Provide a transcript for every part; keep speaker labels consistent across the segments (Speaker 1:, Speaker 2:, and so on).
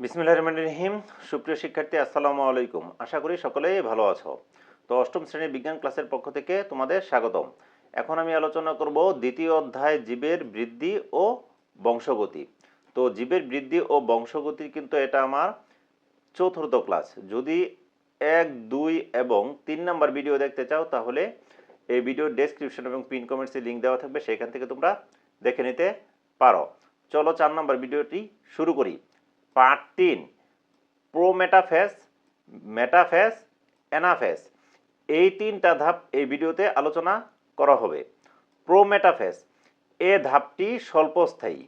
Speaker 1: বিসমিল্লাহির রহমানির রহিম। সুপ্রিয় শিক্ষার্থী, আসসালামু আলাইকুম। আশা করি সকলেই ভালো আছো। তো অষ্টম শ্রেণীর বিজ্ঞান ক্লাসের পক্ষ থেকে তোমাদের স্বাগতম। এখন আমি আলোচনা করব দ্বিতীয় অধ্যায় জীবের বৃদ্ধি ও বংশগতি। তো জীবের বৃদ্ধি ও বংশগতি কিন্তু এটা আমার চতুর্থ ক্লাস। যদি 1, 2 এবং 3 নাম্বার ভিডিও দেখতে চাও তাহলে এই ভিডিওর ডেসক্রিপশন এবং পিন কমেন্টসে লিঙ্ক দেওয়া থাকবে, সেখান থেকে তোমরা দেখে নিতে পারো। চলো 4 নাম্বার ভিডিওটি শুরু করি। Part 3, prometaphase, metaphase, anaphase. এই 3টা ধাপ এই ভিডিওতে আলোচনা করা হবে। প্রোমেটাফেজ এ ধাপটি স্বল্পস্থায়ী।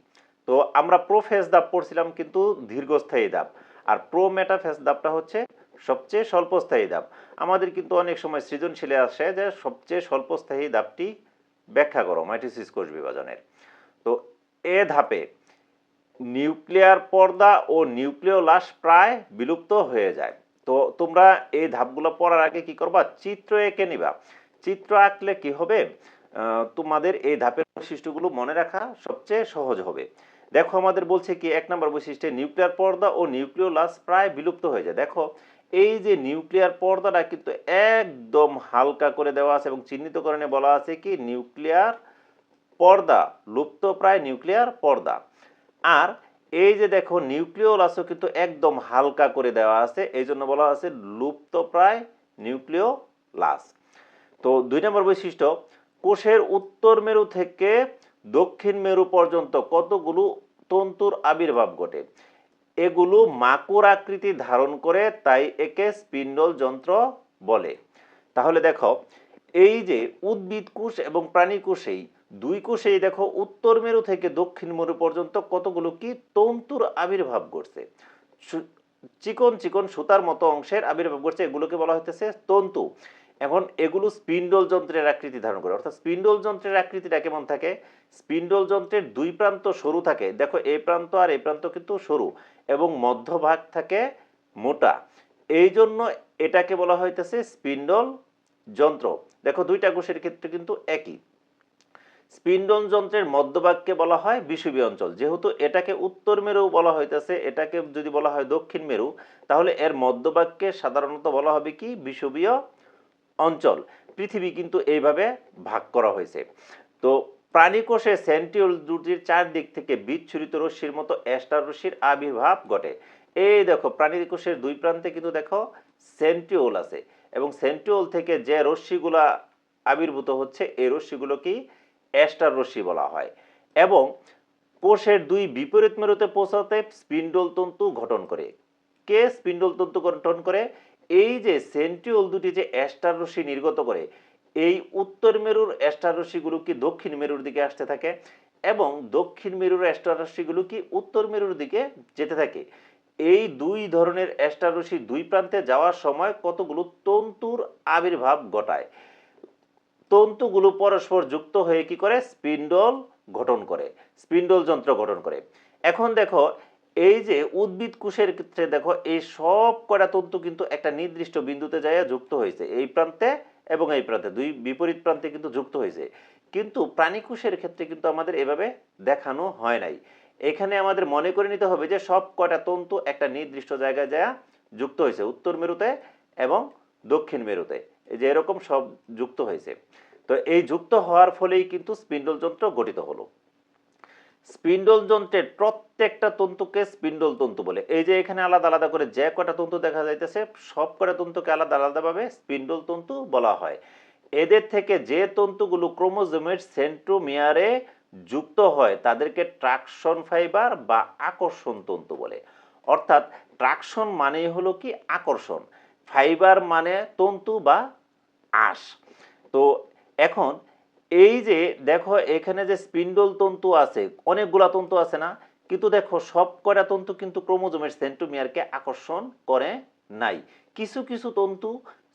Speaker 1: তো আমরা প্রোফেজ ধাপ পড়ছিলাম কিন্তু দীর্ঘস্থায়ী ধাপ, আর প্রোমেটাফেজ ধাপটা হচ্ছে সবচেয়ে স্বল্পস্থায়ী ধাপ। আমাদের কিন্তু অনেক সময় সৃজনশীলে আসে যে সবচেয়ে স্বল্পস্থায়ী ধাপটি ব্যাখ্যা করো মাইটোসিস কোষ বিভাজনের। তো এ ধাপে নিউক্লিয়ার পর্দা ও নিউক্লিওলাস প্রায় বিলুপ্ত হয়ে যায়। তো তোমরা এই ধাপগুলো পড়ার আগে কি করবা, চিত্র এঁকে নিবা। চিত্র আঁকলে কি হবে, তোমাদের এই ধাপের বৈশিষ্ট্যগুলো মনে রাখা সবচেয়ে সহজ হবে। দেখো আমাদের বলছে কি 1 নম্বর বৈশিষ্ট্যে নিউক্লিয়ার পর্দা ও নিউক্লিওলাস প্রায় বিলুপ্ত হয়ে যায়। দেখো এই যে নিউক্লিয়ার পর্দাটা কিন্তু একদম হালকা করে দেওয়া আছে এবং চিহ্নিতকরণে বলা আছে কি নিউক্লিয়ার পর্দা, লুপ্তপ্রায় নিউক্লিয়ার পর্দা। আর এই যে দেখো নিউক্লিওলাসও কিন্তু একদম হালকা করে দেওয়া আছে, এই জন্য বলা আছে লুপ্তপ্রায় নিউক্লিওলাস। তো 2 নম্বর বৈশিষ্ট্য, কোষের উত্তর মেরু থেকে দক্ষিণ মেরু পর্যন্ত কতগুলো তন্তুর আবির্ভাব ঘটে। এগুলো মাকুর আকৃতি ধারণ করে, তাই একে স্পিন্ডল যন্ত্র বলে। তাহলে দেখো এই যে উদ্ভিদ কোষ এবং প্রাণী কোষেই দুই কোষেই দেখো উত্তর মেরু থেকে দক্ষিণ মেরু পর্যন্ত কতগুলো কি তন্তুর আবির্ভাব ঘটছে। চিকন চিকন সুতার মতো অংশের আবির্ভাব ঘটছে, এগুলোকে বলা হইতেছে তন্তু। এখন এগুলো স্পিন্ডল যন্ত্রের আকৃতি ধারণ করে। অর্থাৎ স্পিন্ডল যন্ত্রের আকৃতিটা কেমন থাকে, স্পিন্ডল যন্ত্রের দুই প্রান্ত সরু থাকে, দেখো এই প্রান্ত আর এই প্রান্ত কিন্তু সরু, এবং মধ্যভাগ থাকে মোটা। এই জন্য এটাকে বলা হইতেছে স্পিন্ডল যন্ত্র। দেখো দুইটা কোষের ক্ষেত্রে কিন্তু একই। স্পিন্ডল যন্ত্রের মধ্যভাগকে বলা হয় বিষুবীয় অঞ্চল। যেহেতু এটাকে উত্তর মেরু বলা হইতেছে, এটাকে যদি বলা হয় দক্ষিণ মেরু, তাহলে এর মধ্যভাগকে সাধারণত বলা হবে কি বিষুবীয় অঞ্চল। পৃথিবী কিন্তু এইভাবে ভাগ করা হয়েছে। তো প্রাণী কোষে সেন্ট্রিওল দুটির চারদিক থেকে বিচ্ছুরিত রশ্মির মতো অ্যাস্টার রশ্মির আবির্ভাব ঘটে। এই দেখো প্রাণী কোষের দুই প্রান্তে কিন্তু দেখো সেন্ট্রিওল আছে, এবং সেন্ট্রিওল থেকে যে রশ্মিগুলা আবির্ভূত হচ্ছে এই রশ্মিগুলো কি অ্যাস্টার রশ্মি বলা হয়। এবং কোষের দুই বিপরীত মেরুতে পৌঁছাতে স্পিন্ডল তন্তু গঠন করে। কে স্পিন্ডল তন্তু গঠন করে? এই যে সেন্ট্রিওল দুটি যে অ্যাস্টার রশ্মি নির্গত করে, এই উত্তর মেরুর অ্যাস্টার রশ্মিগুলো কি দক্ষিণ মেরুর দিকে আসতে থাকে, এবং দক্ষিণ মেরুর অ্যাস্টার রশ্মিগুলো কি উত্তর মেরুর দিকে যেতে থাকে। এই দুই ধরনের অ্যাস্টার রশ্মি দুই প্রান্তে যাওয়ার সময় কতগুলো তন্তুর আবির্ভাব ঘটায়। তন্তুগুলো পরস্পর যুক্ত হয়ে কি করে, স্পিন্ডল গঠন করে, স্পিন্ডল যন্ত্র গঠন করে। এখন দেখো এই যে উদ্ভিদ কোষের ক্ষেত্রে দেখো এই সব কটা তন্তু কিন্তু একটা নির্দিষ্ট বিন্দুতে যায় যুক্ত হয়েছে, এই প্রান্তে এবং এই প্রান্তে দুই বিপরীত প্রান্তে কিন্তু যুক্ত হয়েছে। কিন্তু প্রাণী কোষের ক্ষেত্রে কিন্তু আমাদের এভাবে দেখানো হয় নাই। এখানে আমাদের মনে করে নিতে হবে যে সব কটা তন্তু একটা নির্দিষ্ট জায়গায় যায় যুক্ত হয়েছে, উত্তর মেরুতে এবং দক্ষিণ মেরুতে, এই যে এরকম সব যুক্ত হয়েছে। তো এই যুক্ত হওয়ার ফলেই কিন্তু স্পিন্ডল যন্ত্র গঠিত হলো। স্পিন্ডল যন্ত্রের প্রত্যেকটা তন্তুকে স্পিন্ডল তন্তু বলে। এই যে এখানে আলাদা আলাদা করে যে কটা তন্তু দেখা যাইতেছে, সব কটা তন্তুকে আলাদা আলাদাভাবে স্পিন্ডল তন্তু বলা হয়। এদের থেকে যে তন্তুগুলো ক্রোমোজোমের সেন্ট্রোমিয়ারে যুক্ত হয় তাদেরকে ট্রাকশন ফাইবার বা আকর্ষণ তন্তু বলে। অর্থাৎ ট্রাকশন মানেই হলো কি আকর্ষণ, ফাইবার মানে তন্তু বা আঁশ। তো এখন এই যে দেখো এখানে যে স্পিন্ডল তন্তু আছে, অনেকগুলা তন্তু আছে না, কিন্তু দেখো সব কয়টা তন্তু কিন্তু ক্রোমোজোমের সেন্ট্রোমিয়ারকে আকর্ষণ করে নাই। কিছু কিছু তন্তু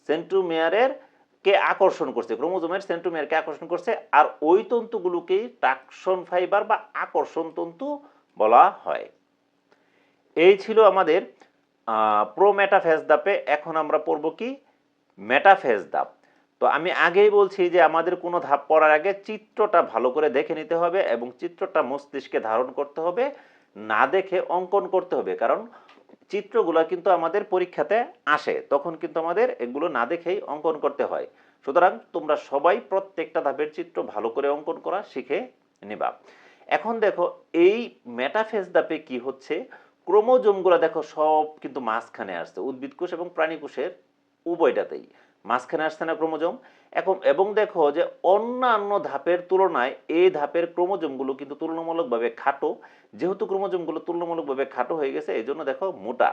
Speaker 1: সেন্ট্রোমিয়ারের কে আকর্ষণ করছে, ক্রোমোজোমের সেন্ট্রোমিয়ারকে আকর্ষণ করছে, আর ওই তন্তুগুলোকেই ট্রাকশন ফাইবার বা আকর্ষণ তন্তু বলা হয়। এই ছিল আমাদের প্রোমেটাফেজ ধাপে। এখন আমরা পড়ব কি মেটাফেজ ধাপ। তো আমি আগেই বলছি যে আমাদের কোনো ধাপ পড়ার আগে চিত্রটা ভালো করে দেখে নিতে হবে এবং চিত্রটা মস্তিষ্কে ধারণ করতে হবে, না দেখে অঙ্কন করতে হবে। কারণ চিত্রগুলো কিন্তু আমাদের পরীক্ষাতে আসে, তখন কিন্তু আমাদের এগুলো না দেখেই অঙ্কন করতে হয়। সুতরাং তোমরা সবাই প্রত্যেকটা ধাপের চিত্র ভালো করে অঙ্কন করা শিখে নিবা। এখন দেখো এই মেটাফেজ ধাপে কি হচ্ছে, ক্রোমোজোমগুলো দেখো সব কিন্তু মাঝখানে আসছে, উদ্ভিদ কোষ এবং প্রাণী কোষের উভয়টাতেই মাঝখানে আসছে না ক্রোমোজোম। এবং দেখো যে অন্যান্য ধাপের তুলনায় এই ধাপের ক্রোমোজোমগুলো কিন্তু তুলনামূলকভাবে খাটো। যেহেতু ক্রোমোজোমগুলো তুলনামূলকভাবে খাটো হয়ে গেছে, এই জন্য দেখো মোটা।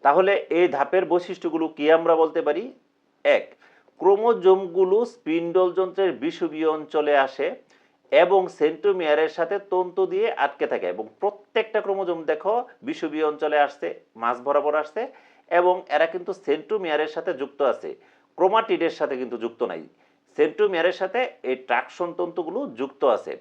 Speaker 1: তাহলে এই ধাপের বৈশিষ্ট্যগুলো কি আমরা বলতে পারি? এক, ক্রোমোজোমগুলো স্পিন্ডল যন্ত্রের বিষুবীয় অঞ্চলে আসে এবং সেন্ট্রোমিয়ারের সাথে তন্তু দিয়ে আটকে থাকে, এবং প্রত্যেকটা ক্রোমোজোম দেখো বিষুবীয় অঞ্চলে আসছে, মাঝ বরাবর আসছে, এবং এরা কিন্তু সেন্ট্রোমিয়ারের সাথে যুক্ত আছে, ক্রোমাটিডের সাথে কিন্তু যুক্ত নাই। সেন্ট্রোমিয়ারের সাথে এই ট্রাকশন তন্তুগুলো যুক্ত আছে।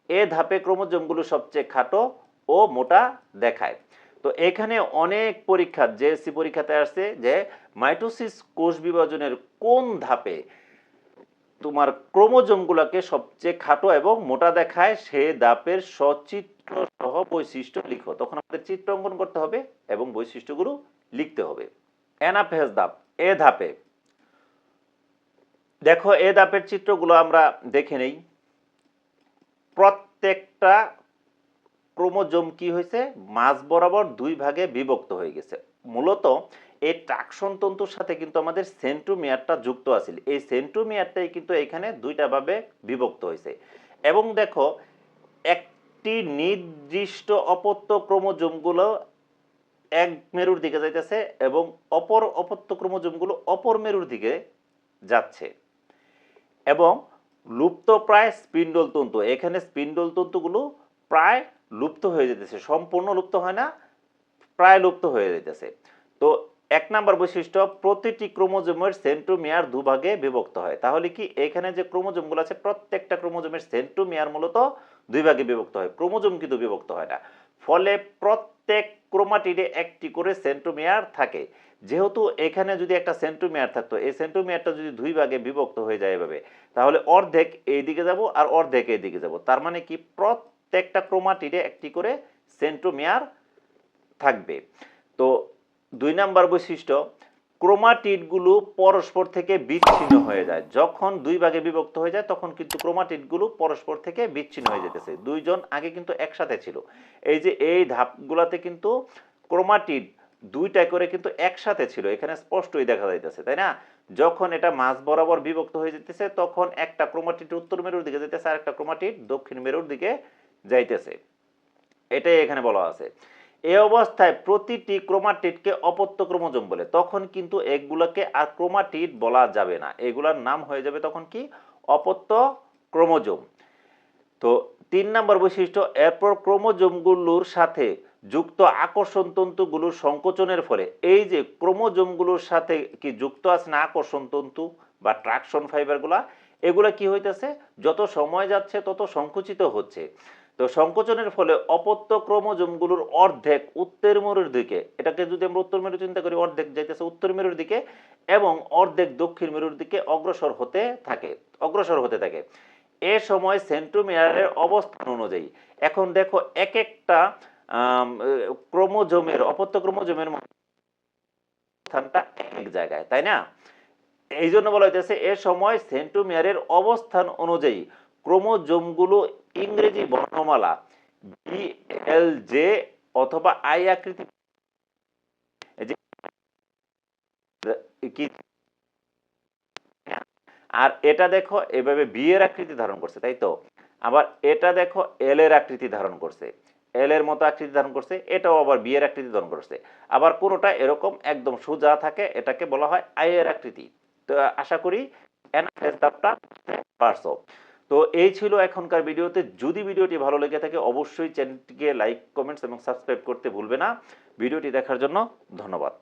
Speaker 1: এ ধাপে ক্রোমোজোমগুলো সবচেয়ে খাটো ও মোটা দেখায়। তো এখানে অনেক পরীক্ষা, জেএসসি পরীক্ষাতে আসছে যে মাইটোসিস কোষ বিভাজনের কোন ধাপে তোমার ক্রোমোজোমগুলোকে সবচেয়ে খাটো এবং মোটা দেখায়, সে ধাপের সচিত্র সহ বৈশিষ্ট্য লিখো। তখন আমাদের চিত্র অঙ্কন করতে হবে এবং বৈশিষ্ট্যগুলো লিখতে হবে। অ্যানাফেজ ধাপ, এ ধাপে দেখো এ ধাপের চিত্রগুলো আমরা দেখে নেই। প্রত্যেকটা ক্রোমোজোম কি হয়েছে, মাঝ বরাবর দুই ভাগে বিভক্ত হয়ে গেছে। মূলত এই ট্রাকশন তন্তুর সাথে কিন্তু আমাদের সেন্ট্রোমিয়ারটা যুক্ত আছে, এই সেন্ট্রোমিয়ারটাই কিন্তু এখানে দুইটা ভাবে বিভক্ত হয়েছে। এবং দেখো একটি নির্দিষ্ট অপত্য ক্রোমোজোমগুলো এক মেরুর দিকে যাইতেছে এবং অপর অপত্য ক্রোমোজোমগুলো অপর মেরুর দিকে যাচ্ছে। এবং লুপ্ত প্রায় স্পিন্ডল তন্তু, এখানে স্পিন্ডল তন্তুগুলো প্রায় লুপ্ত হয়ে যেতেছে, সম্পূর্ণ লুপ্ত হয় না, প্রায় লুপ্ত হয়ে যেতেছে। তো এক নাম্বার বৈশিষ্ট্য, প্রতিটি ক্রোমোজোমের সেন্ট্রোমিয়ার দুভাগে বিভক্ত হয়। তাহলে কি এখানে যে ক্রোমোজোমগুলো আছে প্রত্যেকটা ক্রোমোজোমের সেন্ট্রোমিয়ার মূলত দুই ভাগে বিভক্ত হয়, ক্রোমোজোম কিন্তু বিভক্ত হয় না। ফলে প্রত্যেক ক্রোমাটিডে একটি করে সেন্ট্রোমিয়ার থাকে। যেহেতু এখানে যদি একটা সেন্ট্রোমিয়ার থাকতো, এই সেন্ট্রোমিয়ারটা যদি দুই ভাগে বিভক্ত হয়ে যায় এভাবে, তাহলে অর্ধেক এই দিকে যাব আর অর্ধেক এই দিকে যাব। তার মানে কি প্রত্যেকটা ক্রোমাটিডে একটি করে সেন্ট্রোমিয়ার থাকবে। তো দুই নাম্বার বৈশিষ্ট্য, ক্রোমাটিডগুলো পরস্পর থেকে বিচ্ছিন্ন হয়ে যায়। যখন দুই ভাগে বিভক্ত হয়ে যায় তখন কিন্তু ক্রোমাটিডগুলো পরস্পর থেকে বিচ্ছিন্ন হয়ে যেতেছে। দুইজন আগে কিন্তু একসাথে ছিল, এই যে এই ধাপগুলোতে কিন্তু ক্রোমাটিড দুইটা করে কিন্তু একসাথে ছিল, এখানে স্পষ্টই দেখা যাইতেছে, তাই না? যখন এটা মাঝ বরাবর বিভক্ত হয়ে যেতেছে তখন একটা ক্রোমাটিড উত্তর মেরুর দিকে যেতেছে আর একটা ক্রোমাটিড দক্ষিণ মেরুর দিকে যাইতেছে, এটাই এখানে বলা আছে। এই অবস্থায় প্রতিটি ক্রোমাটিডকে অপত্য ক্রোমোজোম বলে। তখন কিন্তু এগুলোকে আর ক্রোমাটিড বলা যাবে না, এগুলার নাম হয়ে যাবে তখন কি, অপত্য ক্রোমোজোম। তো তিন নম্বর বৈশিষ্ট্য, এরপর ক্রোমোজোমগুলোর সাথে যুক্ত আকর্ষণ তন্তুগুলোর সংকোচনের ফলে, এই যে ক্রোমোজোমগুলোর সাথে কি যুক্ত আছে না আকর্ষণ তন্তু বা ট্রাকশন ফাইবারগুলা, এগুলা কি হইতেছে, যত সময় যাচ্ছে তত সংকুচিত হচ্ছে। তো সংকোচনের ফলে অপত্য ক্রোমোজোমগুলোর অর্ধেক উত্তর মেরুর দিকে, এটাকে যদি আমরা উত্তর মেরু চিন্তা করি, অর্ধেক যাইতেছে উত্তর মেরুর দিকে এবং অর্ধেক দক্ষিণ মেরুর দিকে অগ্রসর হতে থাকে। এ সময় সেন্ট্রোমিয়ারের অবস্থান অনুযায়ী, এখন দেখো এক একটা ক্রোমোজোমের অপত্য ক্রোমোজোমের অবস্থানটা এক জায়গায়, তাই না? এই জন্য বলা হইতেছে এ সময় সেন্ট্রোমিয়ারের অবস্থান অনুযায়ী ক্রোমোজোমগুলো ইংরেজি বর্ণমালা BLJ অথবা আই আকৃতি কি, আর এটা দেখো এভাবে বি এর আকৃতি ধারণ করছে, তাই তো? আবার এটা দেখো এল এর আকৃতি ধারণ করছে, এল এর মতো আকৃতি ধারণ করছে, এটাও আবার বি এর আকৃতি ধারণ করছে। আবার কোনোটা এরকম একদম সোজা থাকে, এটাকে বলা হয় আই এর আকৃতি। তো আশা করি অ্যানাফেজ ধাপটা পারছো। তো এই ছিল এখনকার ভিডিওতে। যদি ভিডিওটি ভালো লেগে থাকে অবশ্যই চ্যানেলটিকে লাইক, কমেন্টস এবং সাবস্ক্রাইব করতে ভুলবে না। ভিডিওটি দেখার জন্য ধন্যবাদ।